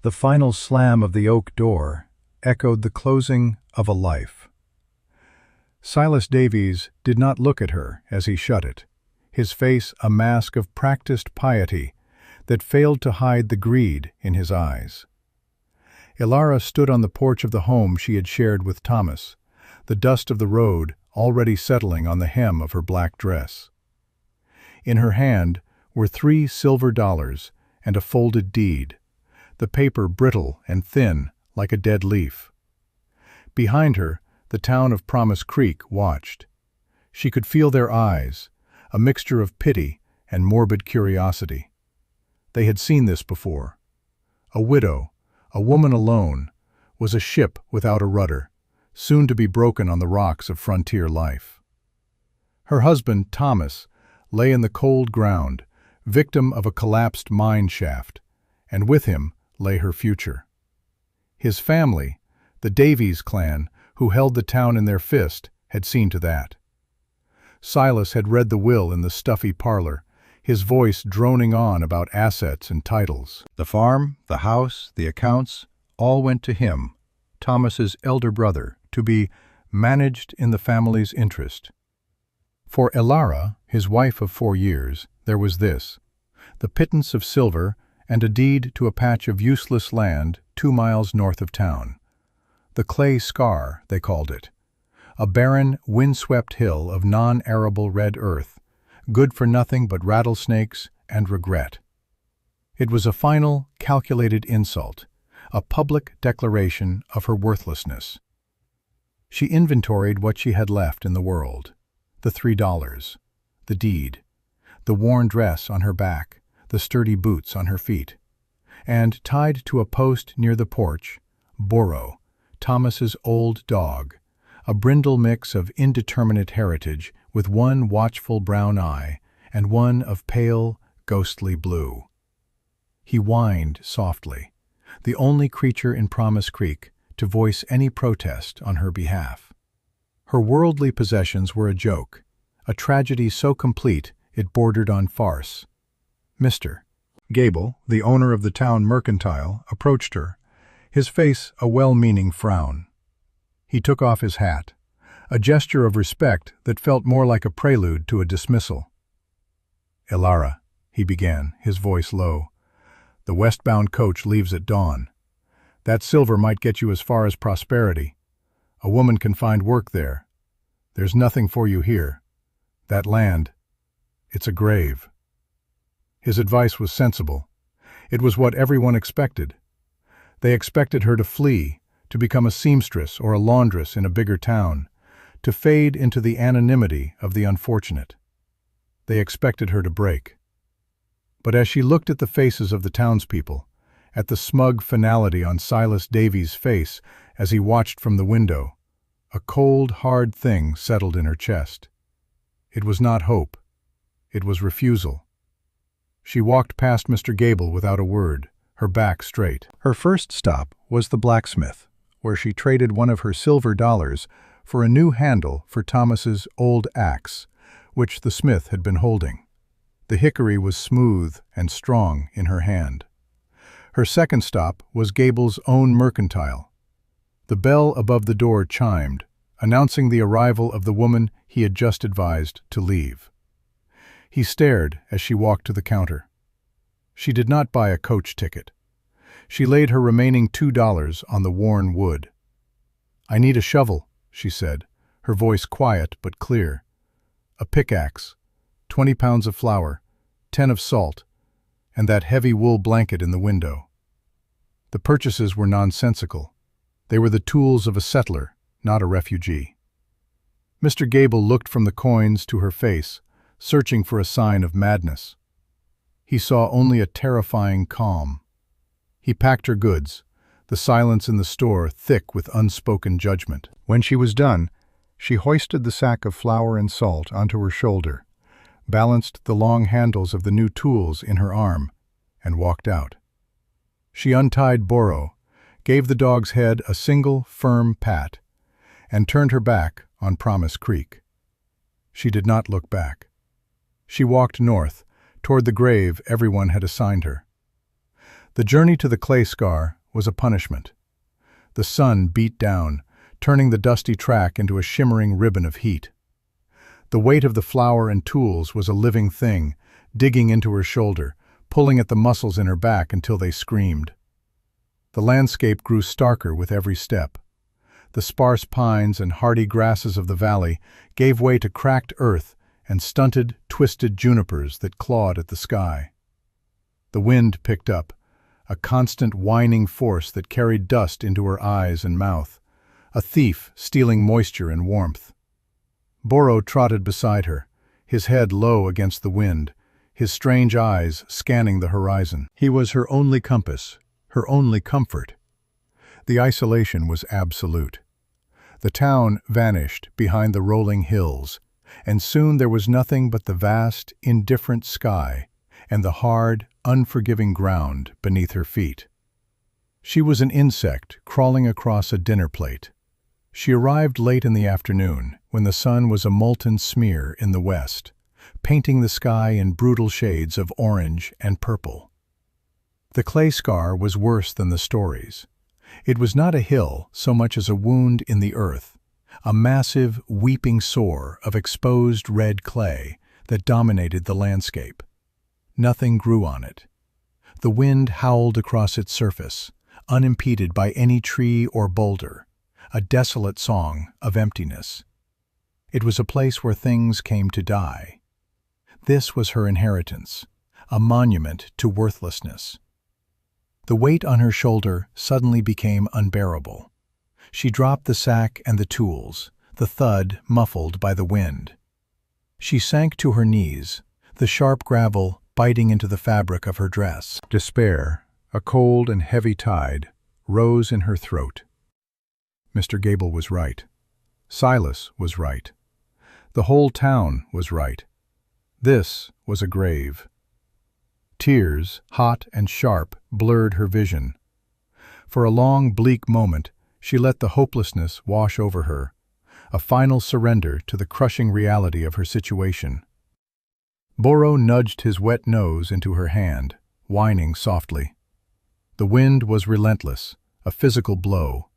The final slam of the oak door echoed the closing of a life. Silas Davies did not look at her as he shut it, his face a mask of practiced piety that failed to hide the greed in his eyes. Ilara stood on the porch of the home she had shared with Thomas, the dust of the road already settling on the hem of her black dress. In her hand were 3 silver dollars and a folded deed, the paper brittle and thin like a dead leaf. Behind her, the town of Promise Creek watched. She could feel their eyes, a mixture of pity and morbid curiosity. They had seen this before. A widow, a woman alone, was a ship without a rudder, soon to be broken on the rocks of frontier life. Her husband, Thomas, lay in the cold ground, victim of a collapsed mine shaft, and with him lay her future. His family, the Davies clan, who held the town in their fist, had seen to that. Silas had read the will in the stuffy parlor, his voice droning on about assets and titles. The farm, the house, the accounts, all went to him, Thomas's elder brother, to be managed in the family's interest. For Ilara, his wife of 4 years, there was this: the pittance of silver and a deed to a patch of useless land 2 miles north of town. The Clay Scar, they called it, a barren, windswept hill of non-arable red earth, good for nothing but rattlesnakes and regret. It was a final, calculated insult, a public declaration of her worthlessness. She inventoried what she had left in the world: the $3, the deed, the worn dress on her back, the sturdy boots on her feet, and, tied to a post near the porch, Borrow, Thomas's old dog, a brindle mix of indeterminate heritage with one watchful brown eye and one of pale, ghostly blue. He whined softly, the only creature in Promise Creek to voice any protest on her behalf. Her worldly possessions were a joke, a tragedy so complete it bordered on farce. Mr. Gable, the owner of the town mercantile, approached her, his face a well-meaning frown. He took off his hat, a gesture of respect that felt more like a prelude to a dismissal. "Ilara," he began, his voice low, "the westbound coach leaves at dawn. That silver might get you as far as prosperity. A woman can find work there. There's nothing for you here. That land, it's a grave." His advice was sensible. It was what everyone expected. They expected her to flee, to become a seamstress or a laundress in a bigger town, to fade into the anonymity of the unfortunate. They expected her to break. But as she looked at the faces of the townspeople, at the smug finality on Silas Davies' face as he watched from the window, a cold, hard thing settled in her chest. It was not hope. It was refusal. She walked past Mr. Gable without a word, her back straight. Her first stop was the blacksmith, where she traded one of her silver dollars for a new handle for Thomas's old axe, which the smith had been holding. The hickory was smooth and strong in her hand. Her second stop was Gable's own mercantile. The bell above the door chimed, announcing the arrival of the woman he had just advised to leave. He stared as she walked to the counter. She did not buy a coach ticket. She laid her remaining $2 on the worn wood. "I need a shovel," she said, her voice quiet but clear. "A pickaxe, 20 pounds of flour, 10 of salt, and that heavy wool blanket in the window." The purchases were nonsensical. They were the tools of a settler, not a refugee. Mr. Gable looked from the coins to her face, searching for a sign of madness. He saw only a terrifying calm. He packed her goods, the silence in the store thick with unspoken judgment. When she was done, she hoisted the sack of flour and salt onto her shoulder, balanced the long handles of the new tools in her arm, and walked out. She untied Borrow, gave the dog's head a single, firm pat, and turned her back on Promise Creek. She did not look back. She walked north, toward the grave everyone had assigned her. The journey to the clay scar was a punishment. The sun beat down, turning the dusty track into a shimmering ribbon of heat. The weight of the flour and tools was a living thing, digging into her shoulder, pulling at the muscles in her back until they screamed. The landscape grew starker with every step. The sparse pines and hardy grasses of the valley gave way to cracked earth and stunted, twisted junipers that clawed at the sky. The wind picked up, a constant whining force that carried dust into her eyes and mouth, a thief stealing moisture and warmth. Boro trotted beside her, his head low against the wind, his strange eyes scanning the horizon. He was her only compass, her only comfort. The isolation was absolute. The town vanished behind the rolling hills, and soon there was nothing but the vast, indifferent sky and the hard, unforgiving ground beneath her feet. She was an insect crawling across a dinner plate. She arrived late in the afternoon, when the sun was a molten smear in the west, painting the sky in brutal shades of orange and purple. The clay scar was worse than the stories. It was not a hill so much as a wound in the earth, a massive, weeping sore of exposed red clay that dominated the landscape. Nothing grew on it. The wind howled across its surface, unimpeded by any tree or boulder, a desolate song of emptiness. It was a place where things came to die. This was her inheritance, a monument to worthlessness. The weight on her shoulder suddenly became unbearable. She dropped the sack and the tools, the thud muffled by the wind. She sank to her knees, the sharp gravel biting into the fabric of her dress. Despair, a cold and heavy tide, rose in her throat. Mr. Gable was right. Silas was right. The whole town was right. This was a grave. Tears, hot and sharp, blurred her vision. For a long, bleak moment, she let the hopelessness wash over her, a final surrender to the crushing reality of her situation. Boro nudged his wet nose into her hand, whining softly. The wind was relentless, a physical blow.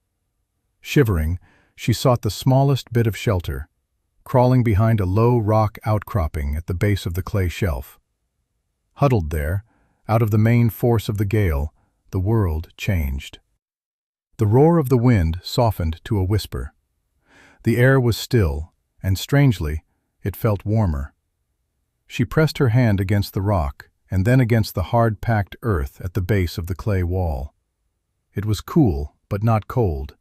Shivering, she sought the smallest bit of shelter, crawling behind a low rock outcropping at the base of the clay shelf. Huddled there, out of the main force of the gale, the world changed. The roar of the wind softened to a whisper. The air was still, and strangely, it felt warmer. She pressed her hand against the rock, and then against the hard-packed earth at the base of the clay wall. It was cool, but not cold.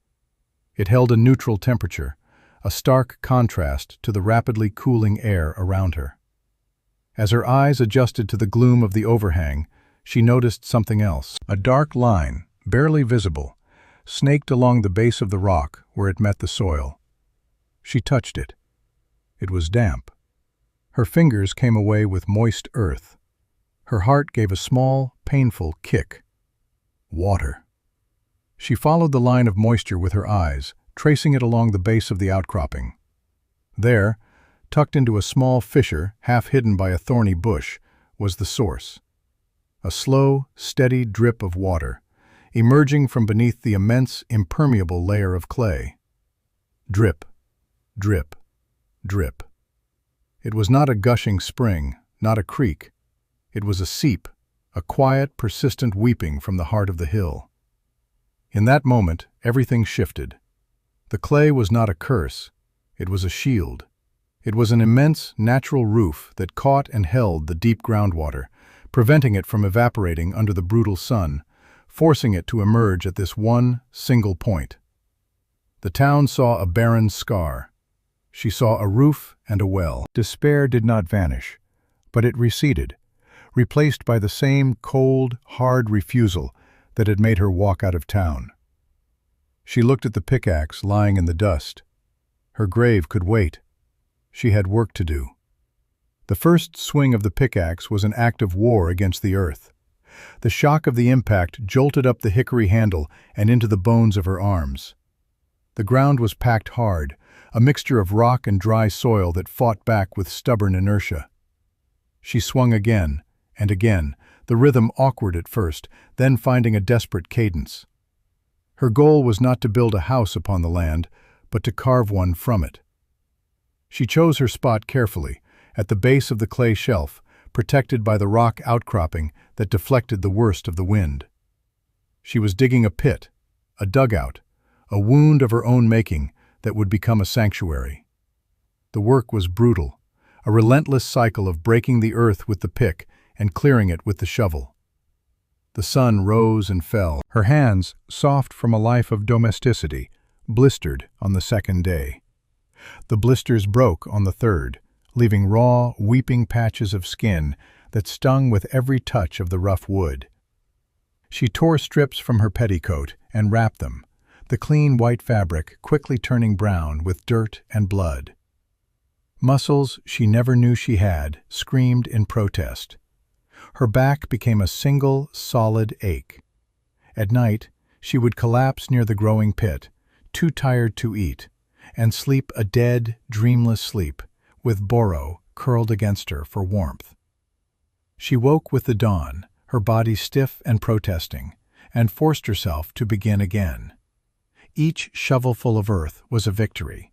It held a neutral temperature, a stark contrast to the rapidly cooling air around her. As her eyes adjusted to the gloom of the overhang, she noticed something else. A dark line, barely visible, snaked along the base of the rock where it met the soil. She touched it. It was damp. Her fingers came away with moist earth. Her heart gave a small, painful kick. Water. She followed the line of moisture with her eyes, tracing it along the base of the outcropping. There, tucked into a small fissure, half hidden by a thorny bush, was the source. A slow, steady drip of water, emerging from beneath the immense, impermeable layer of clay. Drip, drip, drip. It was not a gushing spring, not a creek. It was a seep, a quiet, persistent weeping from the heart of the hill. In that moment, everything shifted. The clay was not a curse. It was a shield. It was an immense, natural roof that caught and held the deep groundwater, preventing it from evaporating under the brutal sun, forcing it to emerge at this one single point. The town saw a barren scar. She saw a roof and a well. Despair did not vanish, but it receded, replaced by the same cold, hard refusal that had made her walk out of town. She looked at the pickaxe lying in the dust. Her grave could wait. She had work to do. The first swing of the pickaxe was an act of war against the earth. The shock of the impact jolted up the hickory handle and into the bones of her arms. The ground was packed hard, a mixture of rock and dry soil that fought back with stubborn inertia. She swung again and again, the rhythm awkward at first, then finding a desperate cadence. Her goal was not to build a house upon the land, but to carve one from it. She chose her spot carefully, at the base of the clay shelf, protected by the rock outcropping that deflected the worst of the wind. She was digging a pit, a dugout, a wound of her own making that would become a sanctuary. The work was brutal, a relentless cycle of breaking the earth with the pick and clearing it with the shovel. The sun rose and fell, her hands, soft from a life of domesticity, blistered on the second day. The blisters broke on the third, leaving raw, weeping patches of skin that stung with every touch of the rough wood. She tore strips from her petticoat and wrapped them, the clean white fabric quickly turning brown with dirt and blood. Muscles she never knew she had screamed in protest. Her back became a single, solid ache. At night, she would collapse near the growing pit, too tired to eat, and sleep a dead, dreamless sleep, with Boro curled against her for warmth. She woke with the dawn, her body stiff and protesting, and forced herself to begin again. Each shovelful of earth was a victory.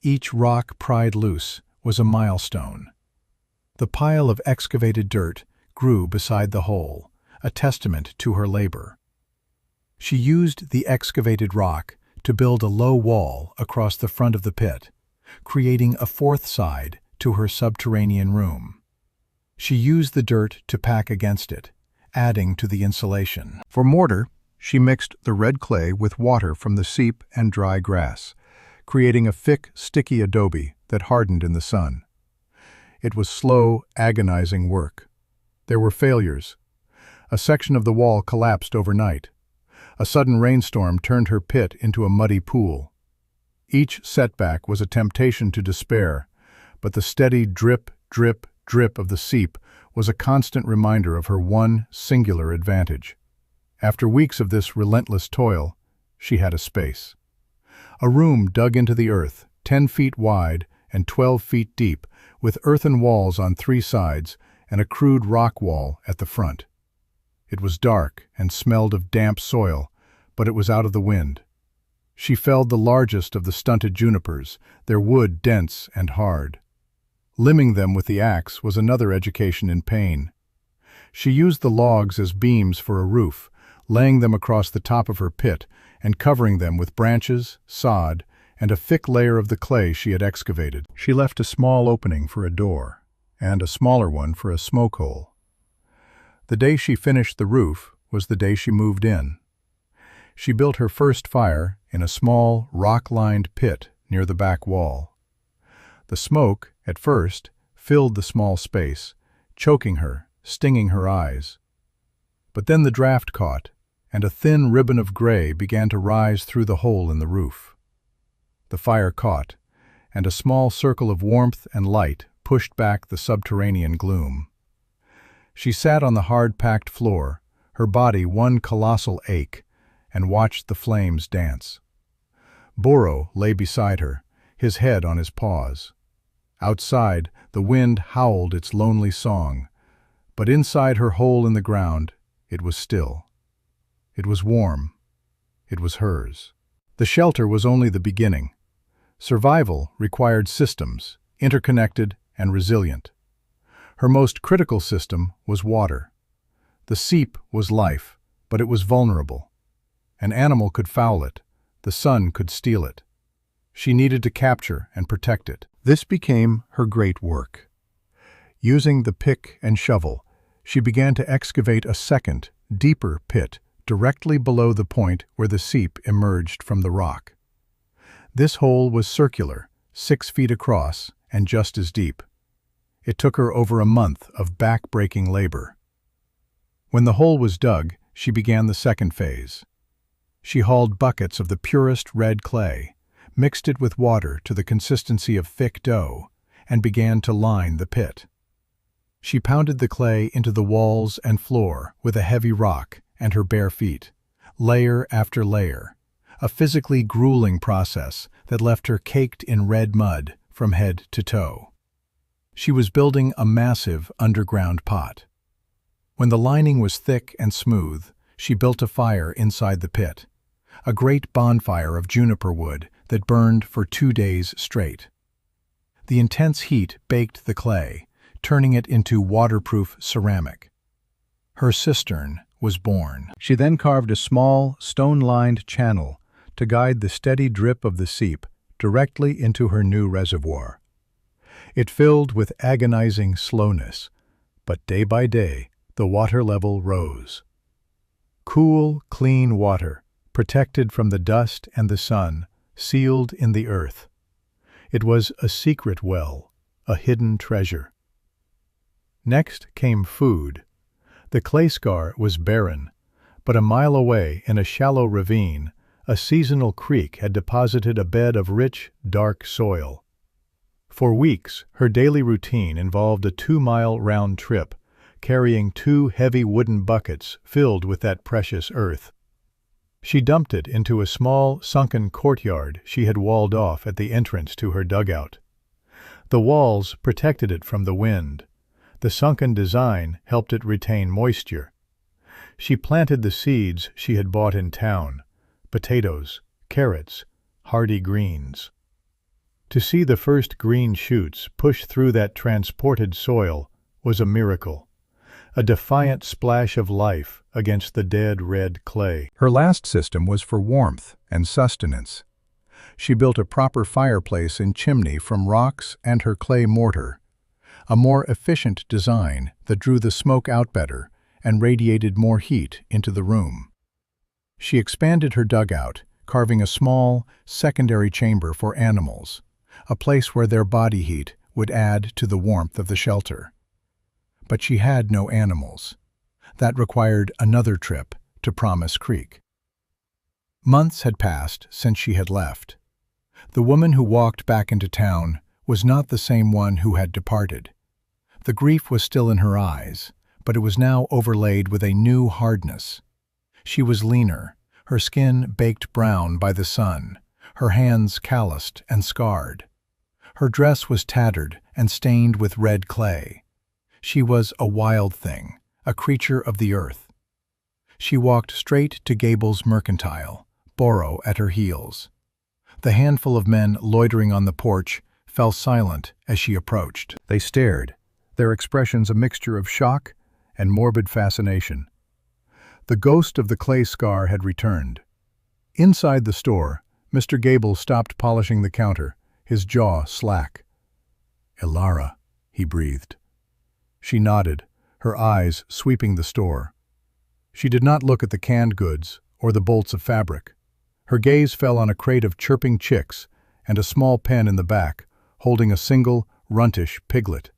Each rock pried loose was a milestone. The pile of excavated dirt grew beside the hole, a testament to her labor. She used the excavated rock to build a low wall across the front of the pit, creating a fourth side to her subterranean room. She used the dirt to pack against it, adding to the insulation. For mortar, she mixed the red clay with water from the seep and dry grass, creating a thick, sticky adobe that hardened in the sun. It was slow, agonizing work. There were failures. A section of the wall collapsed overnight. A sudden rainstorm turned her pit into a muddy pool. Each setback was a temptation to despair, but the steady drip, drip, drip of the seep was a constant reminder of her one singular advantage. After weeks of this relentless toil, she had a space. A room dug into the earth, 10 feet wide and 12 feet deep, with earthen walls on 3 sides and a crude rock wall at the front. It was dark and smelled of damp soil, but it was out of the wind. She felled the largest of the stunted junipers, their wood dense and hard. Limbing them with the axe was another education in pain. She used the logs as beams for a roof, laying them across the top of her pit and covering them with branches, sod, and a thick layer of the clay she had excavated. She left a small opening for a door, and a smaller one for a smoke hole. The day she finished the roof was the day she moved in. She built her first fire in a small, rock-lined pit near the back wall. The smoke, at first, filled the small space, choking her, stinging her eyes. But then the draft caught, and a thin ribbon of gray began to rise through the hole in the roof. The fire caught, and a small circle of warmth and light pushed back the subterranean gloom. She sat on the hard-packed floor, her body one colossal ache, and watched the flames dance. Boro lay beside her, his head on his paws. Outside, the wind howled its lonely song, but inside her hole in the ground, it was still. It was warm. It was hers. The shelter was only the beginning. Survival required systems, interconnected and resilient. Her most critical system was water. The seep was life, but it was vulnerable. An animal could foul it. The sun could steal it. She needed to capture and protect it. This became her great work. Using the pick and shovel, she began to excavate a second, deeper pit directly below the point where the seep emerged from the rock. This hole was circular, 6 feet across, and just as deep. It took her over a month of back-breaking labor. When the hole was dug, she began the second phase. She hauled buckets of the purest red clay, mixed it with water to the consistency of thick dough, and began to line the pit. She pounded the clay into the walls and floor with a heavy rock and her bare feet, layer after layer, a physically grueling process that left her caked in red mud from head to toe. She was building a massive underground pot. When the lining was thick and smooth, she built a fire inside the pit, a great bonfire of juniper wood that burned for 2 days straight. The intense heat baked the clay, turning it into waterproof ceramic. Her cistern was born. She then carved a small, stone-lined channel to guide the steady drip of the seep directly into her new reservoir. It filled with agonizing slowness, but day by day the water level rose. Cool, clean water, protected from the dust and the sun, sealed in the earth. It was a secret well, a hidden treasure. Next came food. The clay scar was barren, but a mile away in a shallow ravine, a seasonal creek had deposited a bed of rich, dark soil. For weeks, her daily routine involved a 2-mile round trip, carrying 2 heavy wooden buckets filled with that precious earth. She dumped it into a small, sunken courtyard she had walled off at the entrance to her dugout. The walls protected it from the wind. The sunken design helped it retain moisture. She planted the seeds she had bought in town: potatoes, carrots, hardy greens. To see the first green shoots push through that transported soil was a miracle, a defiant splash of life against the dead red clay. Her last system was for warmth and sustenance. She built a proper fireplace and chimney from rocks and her clay mortar, a more efficient design that drew the smoke out better and radiated more heat into the room. She expanded her dugout, carving a small, secondary chamber for animals, a place where their body heat would add to the warmth of the shelter. But she had no animals. That required another trip to Promise Creek. Months had passed since she had left. The woman who walked back into town was not the same one who had departed. The grief was still in her eyes, but it was now overlaid with a new hardness. She was leaner, her skin baked brown by the sun, her hands calloused and scarred. Her dress was tattered and stained with red clay. She was a wild thing, a creature of the earth. She walked straight to Gable's Mercantile, Borrow at her heels. The handful of men loitering on the porch fell silent as she approached. They stared, their expressions a mixture of shock and morbid fascination. The ghost of the clay scar had returned. Inside the store, Mr. Gable stopped polishing the counter, his jaw slack. "Elara," he breathed. She nodded, her eyes sweeping the store. She did not look at the canned goods or the bolts of fabric. Her gaze fell on a crate of chirping chicks and a small pen in the back, holding a single, runtish piglet.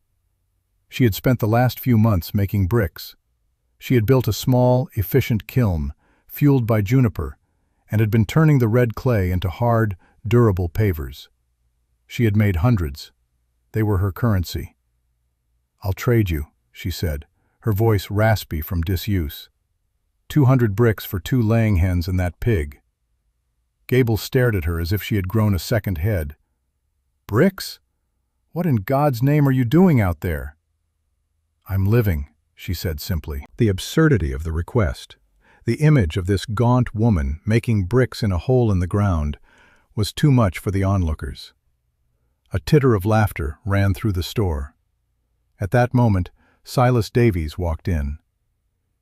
She had spent the last few months making bricks. She had built a small, efficient kiln, fueled by juniper, and had been turning the red clay into hard, durable pavers. She had made hundreds. They were her currency. "I'll trade you," she said, her voice raspy from disuse. 200 bricks for 2 laying hens and that pig." Gable stared at her as if she had grown a second head. "Bricks? What in God's name are you doing out there?" "I'm living," she said simply. The absurdity of the request, the image of this gaunt woman making bricks in a hole in the ground, was too much for the onlookers. A titter of laughter ran through the store. At that moment, Silas Davies walked in.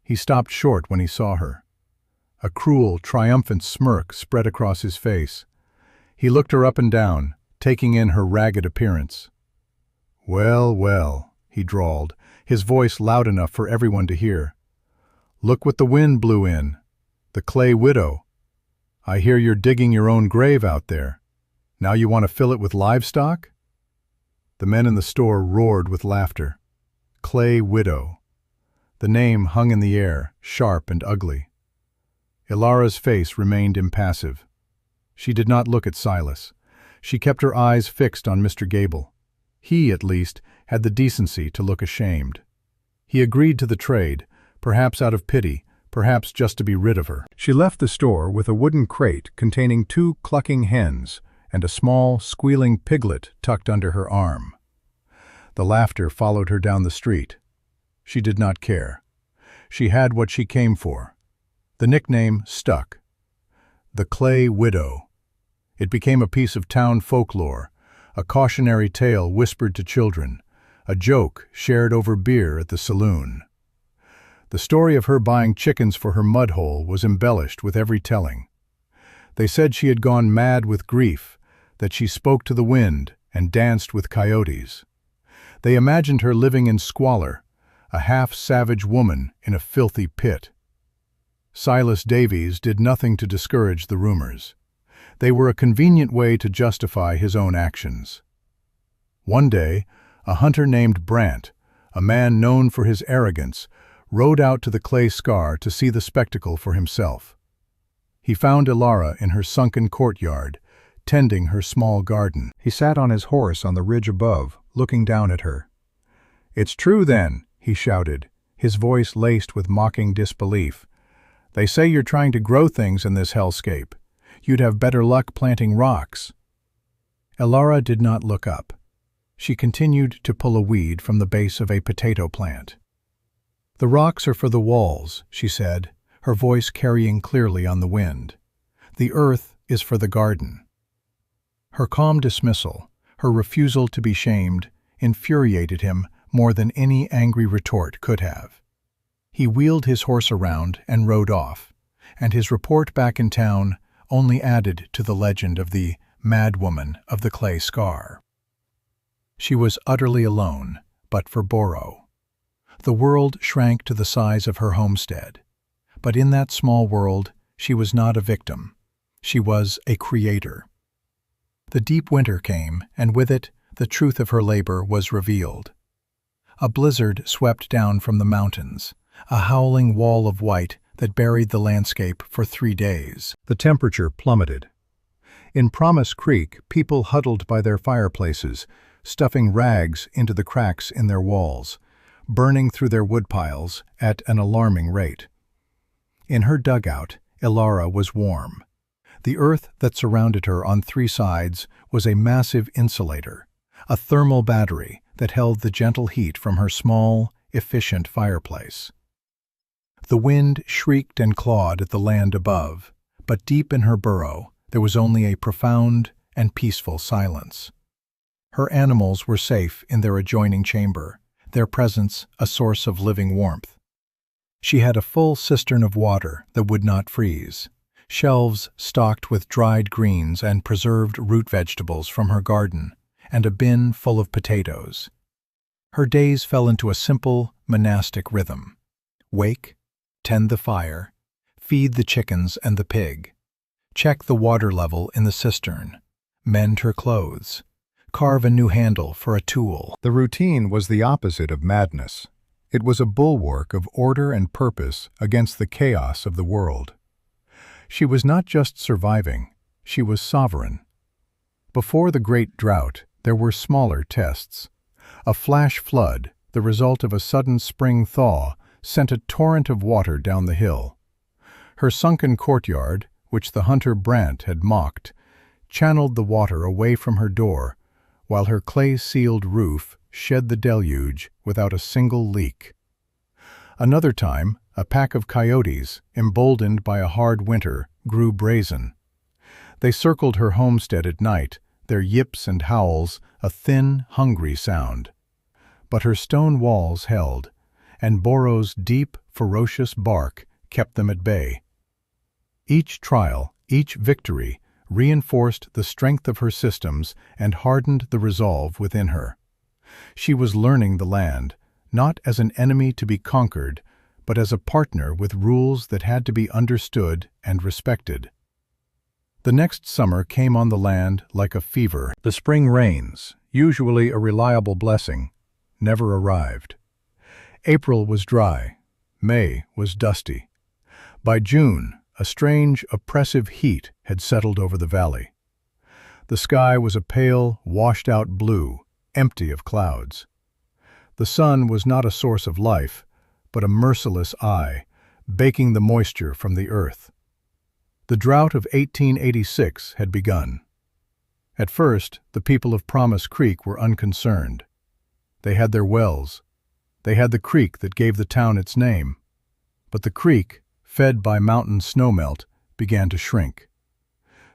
He stopped short when he saw her. A cruel, triumphant smirk spread across his face. He looked her up and down, taking in her ragged appearance. "Well, well," he drawled, his voice loud enough for everyone to hear. "Look what the wind blew in. The clay widow. I hear you're digging your own grave out there. Now you want to fill it with livestock?" The men in the store roared with laughter. Clay widow. The name hung in the air, sharp and ugly. Elara's face remained impassive. She did not look at Silas. She kept her eyes fixed on Mr. Gable. He, at least, had the decency to look ashamed. He agreed to the trade, perhaps out of pity, perhaps just to be rid of her. She left the store with a wooden crate containing 2 clucking hens and a small, squealing piglet tucked under her arm. The laughter followed her down the street. She did not care. She had what she came for. The nickname stuck. The Clay Widow. It became a piece of town folklore, a cautionary tale whispered to children, a joke shared over beer at the saloon. The story of her buying chickens for her mud hole was embellished with every telling. They said she had gone mad with grief, that she spoke to the wind and danced with coyotes. They imagined her living in squalor, a half-savage woman in a filthy pit. Silas Davies did nothing to discourage the rumors. They were a convenient way to justify his own actions. One day, a hunter named Brant, a man known for his arrogance, rode out to the clay scar to see the spectacle for himself. He found Ilara in her sunken courtyard, tending her small garden. He sat on his horse on the ridge above, looking down at her. "It's true, then," he shouted, his voice laced with mocking disbelief. "They say you're trying to grow things in this hellscape. You'd have better luck planting rocks." Ilara did not look up. She continued to pull a weed from the base of a potato plant. "The rocks are for the walls," she said, her voice carrying clearly on the wind. "The earth is for the garden." Her calm dismissal, her refusal to be shamed, infuriated him more than any angry retort could have. He wheeled his horse around and rode off, and his report back in town only added to the legend of the madwoman of the clay scar. She was utterly alone, but for Boro. The world shrank to the size of her homestead. But in that small world, she was not a victim. She was a creator. The deep winter came, and with it, the truth of her labor was revealed. A blizzard swept down from the mountains, a howling wall of white that buried the landscape for 3 days. The temperature plummeted. In Promise Creek, people huddled by their fireplaces, stuffing rags into the cracks in their walls, burning through their woodpiles at an alarming rate. In her dugout, Ilara was warm. The earth that surrounded her on 3 sides was a massive insulator, a thermal battery that held the gentle heat from her small, efficient fireplace. The wind shrieked and clawed at the land above, but deep in her burrow there was only a profound and peaceful silence. Her animals were safe in their adjoining chamber, their presence a source of living warmth. She had a full cistern of water that would not freeze, shelves stocked with dried greens and preserved root vegetables from her garden, and a bin full of potatoes. Her days fell into a simple, monastic rhythm. Wake, tend the fire, feed the chickens and the pig, check the water level in the cistern, mend her clothes, carve a new handle for a tool. The routine was the opposite of madness. It was a bulwark of order and purpose against the chaos of the world. She was not just surviving, she was sovereign. Before the Great Drought, there were smaller tests. A flash flood, the result of a sudden spring thaw, sent a torrent of water down the hill. Her sunken courtyard, which the hunter Brant had mocked, channeled the water away from her door, while her clay-sealed roof shed the deluge without a single leak. Another time, a pack of coyotes, emboldened by a hard winter, grew brazen. They circled her homestead at night, their yips and howls a thin, hungry sound. But her stone walls held, and Boro's deep, ferocious bark kept them at bay. Each trial, each victory, reinforced the strength of her systems and hardened the resolve within her. She was learning the land, not as an enemy to be conquered, but as a partner with rules that had to be understood and respected. The next summer came on the land like a fever. The spring rains, usually a reliable blessing, never arrived. April was dry. May was dusty. By June, a strange, oppressive heat had settled over the valley. The sky was a pale, washed-out blue, empty of clouds. The sun was not a source of life, but a merciless eye, baking the moisture from the earth. The drought of 1886 had begun. At first, the people of Promise Creek were unconcerned. They had their wells. They had the creek that gave the town its name. But the creek, fed by mountain snowmelt, began to shrink.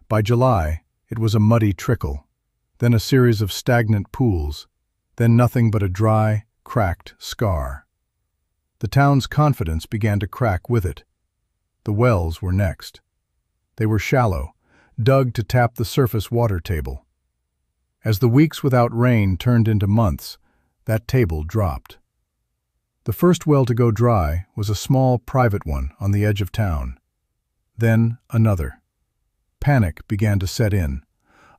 By July, it was a muddy trickle, then a series of stagnant pools, then nothing but a dry, cracked scar. The town's confidence began to crack with it. The wells were next. They were shallow, dug to tap the surface water table. As the weeks without rain turned into months, that table dropped. The first well to go dry was a small private one on the edge of town. Then another. Panic began to set in,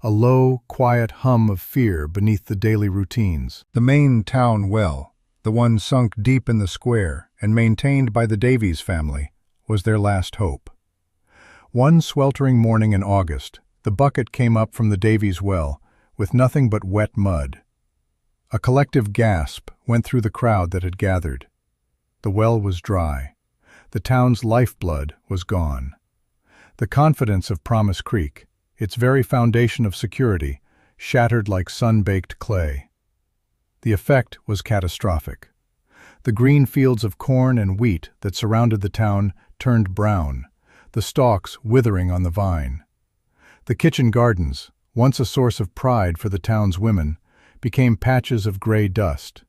a low, quiet hum of fear beneath the daily routines. The main town well, the one sunk deep in the square and maintained by the Davies family, was their last hope. One sweltering morning in August, the bucket came up from the Davies well with nothing but wet mud. A collective gasp went through the crowd that had gathered. The well was dry. The town's lifeblood was gone. The confidence of Promise Creek, its very foundation of security, shattered like sun-baked clay. The effect was catastrophic. The green fields of corn and wheat that surrounded the town turned brown, the stalks withering on the vine. The kitchen gardens, once a source of pride for the town's women, became patches of gray dust.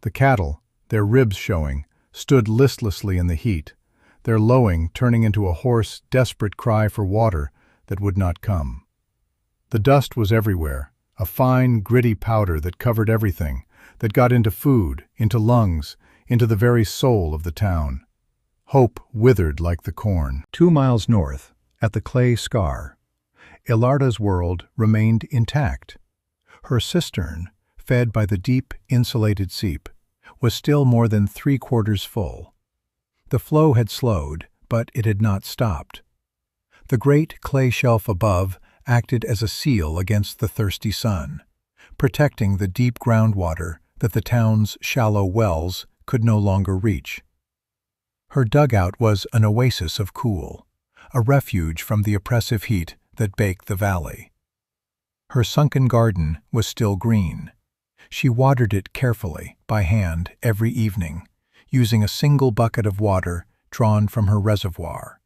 The cattle, their ribs showing, stood listlessly in the heat, their lowing turning into a hoarse, desperate cry for water that would not come. The dust was everywhere, a fine, gritty powder that covered everything, that got into food, into lungs, into the very soul of the town. Hope withered like the corn. 2 miles north, at the clay scar, Ilarda's world remained intact. Her cistern, fed by the deep, insulated seep, was still more than 3/4 full. The flow had slowed, but it had not stopped. The great clay shelf above acted as a seal against the thirsty sun, protecting the deep groundwater that the town's shallow wells could no longer reach. Her dugout was an oasis of cool, a refuge from the oppressive heat that baked the valley. Her sunken garden was still green. She watered it carefully, by hand, every evening, using a single bucket of water drawn from her reservoir.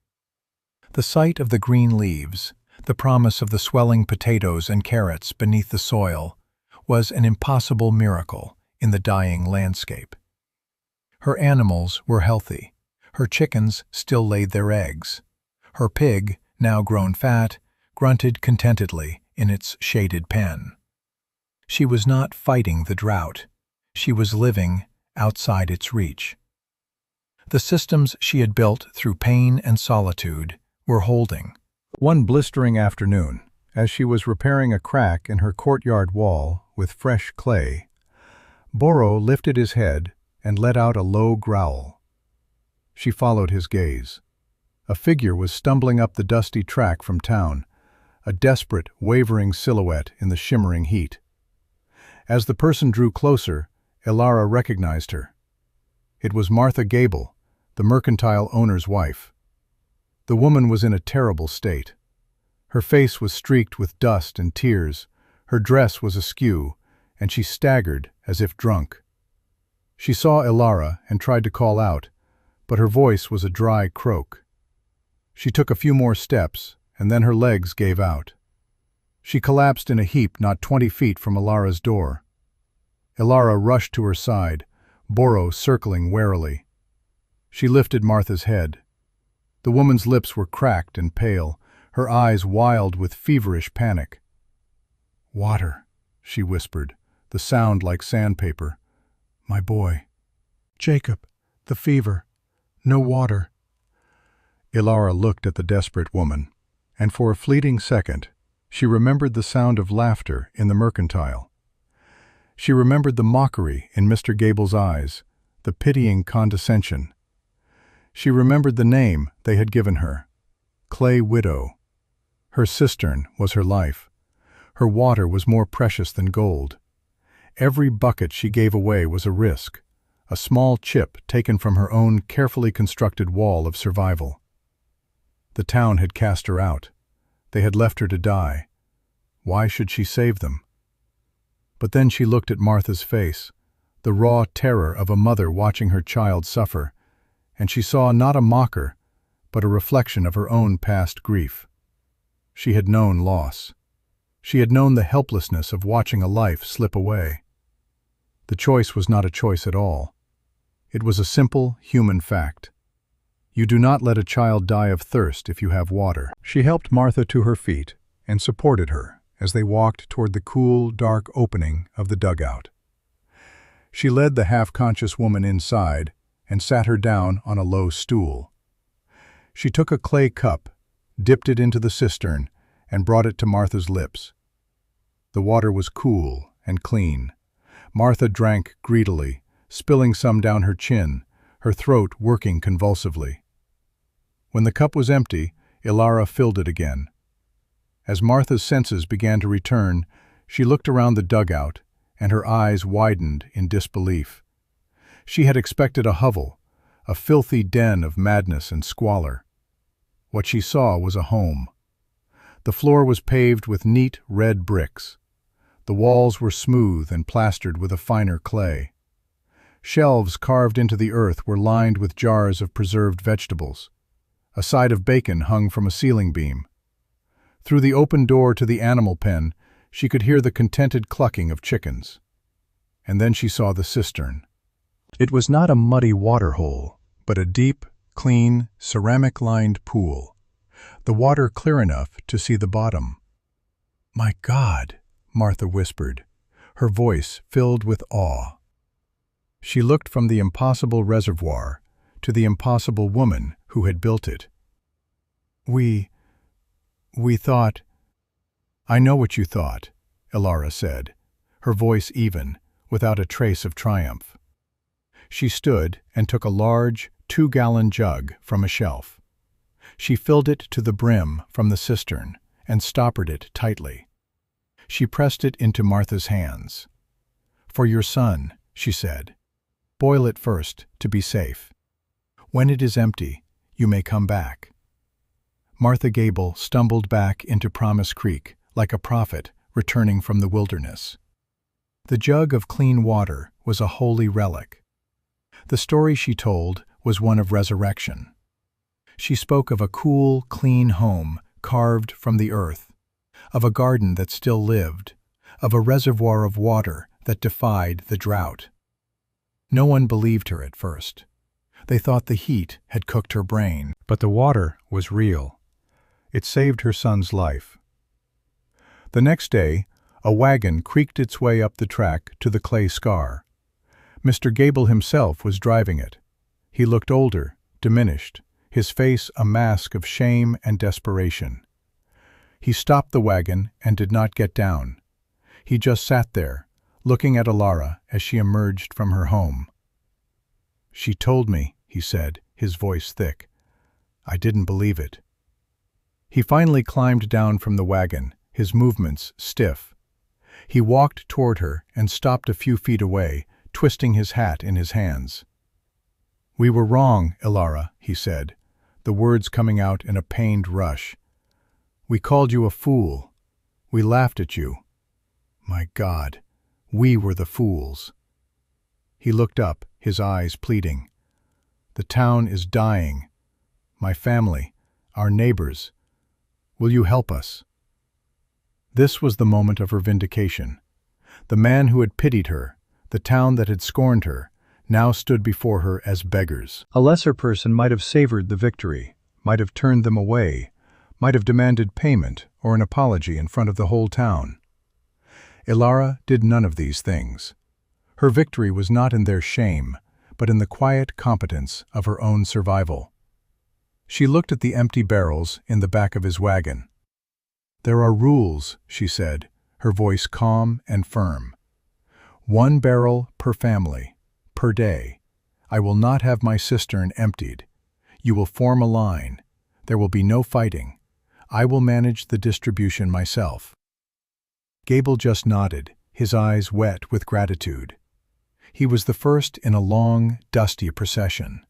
The sight of the green leaves, the promise of the swelling potatoes and carrots beneath the soil, was an impossible miracle in the dying landscape. Her animals were healthy. Her chickens still laid their eggs. Her pig, now grown fat, grunted contentedly in its shaded pen. She was not fighting the drought. She was living outside its reach. The systems she had built through pain and solitude were holding. One blistering afternoon, as she was repairing a crack in her courtyard wall with fresh clay, Boro lifted his head and let out a low growl. She followed his gaze. A figure was stumbling up the dusty track from town, a desperate, wavering silhouette in the shimmering heat. As the person drew closer, Ilara recognized her. It was Martha Gable, the mercantile owner's wife. The woman was in a terrible state. Her face was streaked with dust and tears, her dress was askew, and she staggered as if drunk. She saw Ilara and tried to call out, but her voice was a dry croak. She took a few more steps, and then her legs gave out. She collapsed in a heap not 20 feet from Ilara's door. Ilara rushed to her side, Boro circling warily. She lifted Martha's head. The woman's lips were cracked and pale, her eyes wild with feverish panic. "Water," she whispered, the sound like sandpaper. "My boy. Jacob, the fever. No water." Ilara looked at the desperate woman, and for a fleeting second, she remembered the sound of laughter in the mercantile. She remembered the mockery in Mr. Gable's eyes, the pitying condescension. She remembered the name they had given her, Clay Widow. Her cistern was her life. Her water was more precious than gold. Every bucket she gave away was a risk, a small chip taken from her own carefully constructed wall of survival. The town had cast her out. They had left her to die. Why should she save them? But then she looked at Martha's face, the raw terror of a mother watching her child suffer, and she saw not a mocker, but a reflection of her own past grief. She had known loss. She had known the helplessness of watching a life slip away. The choice was not a choice at all. It was a simple, human fact. You do not let a child die of thirst if you have water. She helped Martha to her feet and supported her as they walked toward the cool, dark opening of the dugout. She led the half-conscious woman inside and sat her down on a low stool. She took a clay cup, dipped it into the cistern, and brought it to Martha's lips. The water was cool and clean. Martha drank greedily, spilling some down her chin, her throat working convulsively. When the cup was empty, Ilara filled it again. As Martha's senses began to return, she looked around the dugout, and her eyes widened in disbelief. She had expected a hovel, a filthy den of madness and squalor. What she saw was a home. The floor was paved with neat red bricks. The walls were smooth and plastered with a finer clay. Shelves carved into the earth were lined with jars of preserved vegetables. A side of bacon hung from a ceiling beam. Through the open door to the animal pen, she could hear the contented clucking of chickens. And then she saw the cistern. It was not a muddy water hole, but a deep, clean, ceramic-lined pool, the water clear enough to see the bottom. "My God," Martha whispered, her voice filled with awe. She looked from the impossible reservoir to the impossible woman who had built it. We thought—" "I know what you thought," Ilara said, her voice even, without a trace of triumph. She stood and took a large, 2-gallon jug from a shelf. She filled it to the brim from the cistern and stoppered it tightly. She pressed it into Martha's hands. "For your son," she said. "Boil it first, to be safe. When it is empty, you may come back." Martha Gable stumbled back into Promise Creek like a prophet returning from the wilderness. The jug of clean water was a holy relic. The story she told was one of resurrection. She spoke of a cool, clean home carved from the earth, of a garden that still lived, of a reservoir of water that defied the drought. No one believed her at first. They thought the heat had cooked her brain, but the water was real. It saved her son's life. The next day, a wagon creaked its way up the track to the clay scar. Mr. Gable himself was driving it. He looked older, diminished, his face a mask of shame and desperation. He stopped the wagon and did not get down. He just sat there, looking at Ilara as she emerged from her home. "She told me," he said, his voice thick. "I didn't believe it." He finally climbed down from the wagon, his movements stiff. He walked toward her and stopped a few feet away, twisting his hat in his hands. "We were wrong, Ilara," he said, the words coming out in a pained rush. "We called you a fool. We laughed at you. My God, we were the fools." He looked up, his eyes pleading. "The town is dying. My family, our neighbors. Will you help us?" This was the moment of her vindication. The man who had pitied her, the town that had scorned her, now stood before her as beggars. A lesser person might have savored the victory, might have turned them away, might have demanded payment or an apology in front of the whole town. Ilara did none of these things. Her victory was not in their shame, but in the quiet competence of her own survival. She looked at the empty barrels in the back of his wagon. "There are rules," she said, her voice calm and firm. "1 barrel per family, per day. I will not have my cistern emptied. You will form a line. There will be no fighting. I will manage the distribution myself." Gable just nodded, his eyes wet with gratitude. He was the first in a long, dusty procession.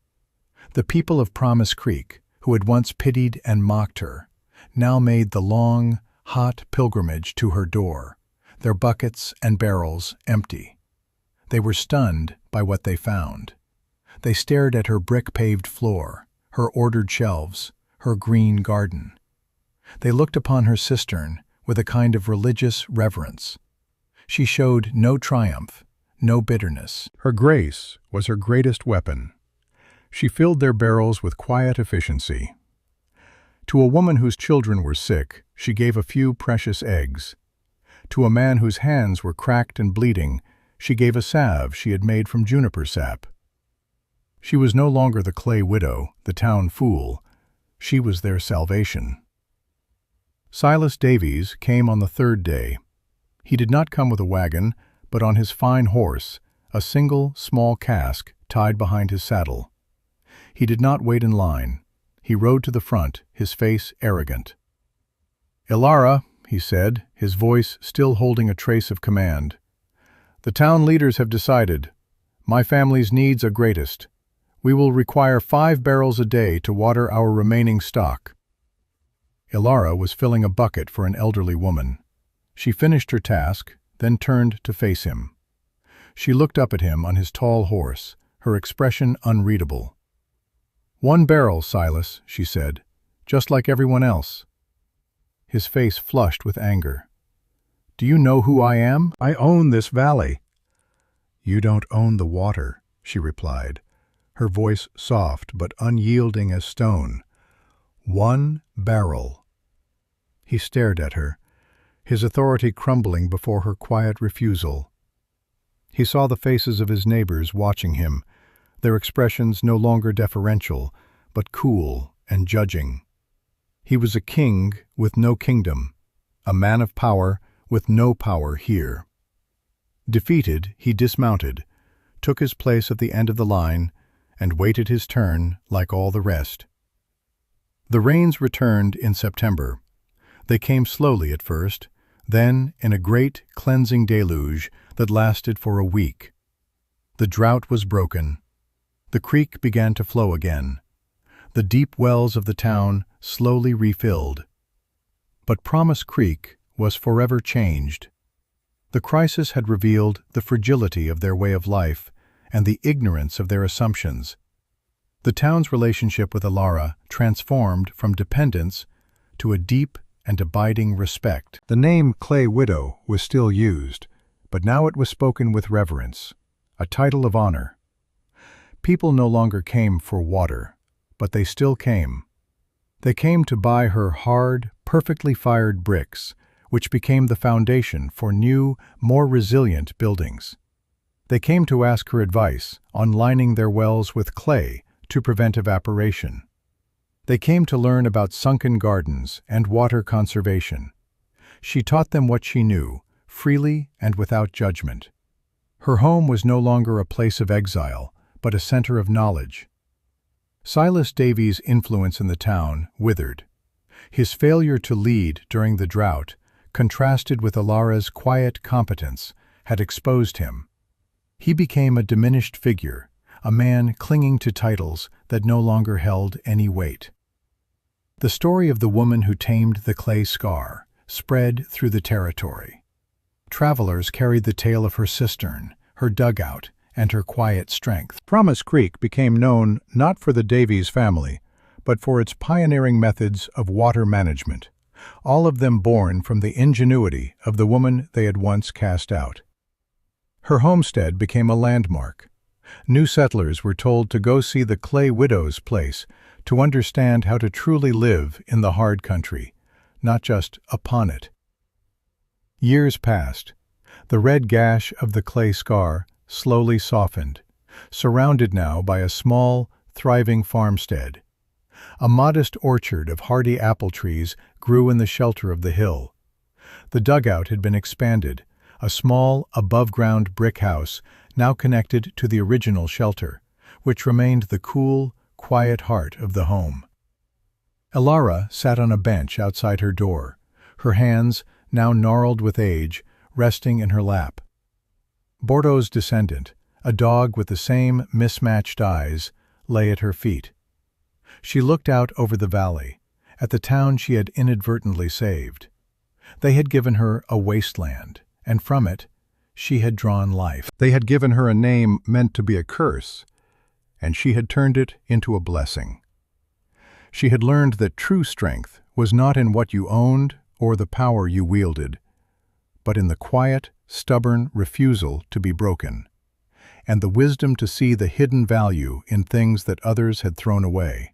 The people of Promise Creek, who had once pitied and mocked her, now made the long, hot pilgrimage to her door, their buckets and barrels empty. They were stunned by what they found. They stared at her brick-paved floor, her ordered shelves, her green garden. They looked upon her cistern with a kind of religious reverence. She showed no triumph, no bitterness. Her grace was her greatest weapon. She filled their barrels with quiet efficiency. To a woman whose children were sick, she gave a few precious eggs. To a man whose hands were cracked and bleeding, she gave a salve she had made from juniper sap. She was no longer the clay widow, the town fool. She was their salvation. Silas Davies came on the third day. He did not come with a wagon, but on his fine horse, a single, small cask tied behind his saddle. He did not wait in line. He rode to the front, his face arrogant. "Ilara," he said, his voice still holding a trace of command. "The town leaders have decided. My family's needs are greatest. We will require 5 barrels a day to water our remaining stock." Ilara was filling a bucket for an elderly woman. She finished her task, then turned to face him. She looked up at him on his tall horse, her expression unreadable. "1 barrel, Silas," she said, "just like everyone else." His face flushed with anger. "Do you know who I am? I own this valley." "You don't own the water," she replied, her voice soft but unyielding as stone. 1 barrel. He stared at her, his authority crumbling before her quiet refusal. He saw the faces of his neighbors watching him, their expressions no longer deferential, but cool and judging. He was a king with no kingdom, a man of power with no power here. Defeated, he dismounted, took his place at the end of the line, and waited his turn like all the rest. The rains returned in September. They came slowly at first, then in a great cleansing deluge that lasted for a week. The drought was broken. The creek began to flow again. The deep wells of the town slowly refilled. But Promise Creek was forever changed. The crisis had revealed the fragility of their way of life and the ignorance of their assumptions. The town's relationship with Ilara transformed from dependence to a deep and abiding respect. The name Clay Widow was still used, but now it was spoken with reverence, a title of honor. People no longer came for water, but they still came. They came to buy her hard, perfectly fired bricks, which became the foundation for new, more resilient buildings. They came to ask her advice on lining their wells with clay to prevent evaporation. They came to learn about sunken gardens and water conservation. She taught them what she knew, freely and without judgment. Her home was no longer a place of exile, but a center of knowledge. Silas Davies' influence in the town withered. His failure to lead during the drought, contrasted with Ilara's quiet competence, had exposed him. He became a diminished figure, a man clinging to titles that no longer held any weight. The story of the woman who tamed the clay scar spread through the territory. Travelers carried the tale of her cistern, her dugout, and her quiet strength. Promise Creek became known not for the Davies family, but for its pioneering methods of water management, all of them born from the ingenuity of the woman they had once cast out. Her homestead became a landmark. New settlers were told to go see the Clay Widow's place to understand how to truly live in the hard country, not just upon it. Years passed. The red gash of the clay scar slowly softened, surrounded now by a small, thriving farmstead. A modest orchard of hardy apple trees grew in the shelter of the hill. The dugout had been expanded, a small, above-ground brick house now connected to the original shelter, which remained the cool, quiet heart of the home. Ilara sat on a bench outside her door, her hands, now gnarled with age, resting in her lap. Bordeaux's descendant, a dog with the same mismatched eyes, lay at her feet. She looked out over the valley, at the town she had inadvertently saved. They had given her a wasteland, and from it, she had drawn life. They had given her a name meant to be a curse, and she had turned it into a blessing. She had learned that true strength was not in what you owned or the power you wielded, but in the quiet, stubborn refusal to be broken, and the wisdom to see the hidden value in things that others had thrown away.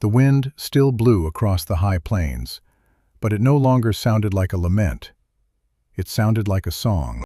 The wind still blew across the high plains, but it no longer sounded like a lament. It sounded like a song.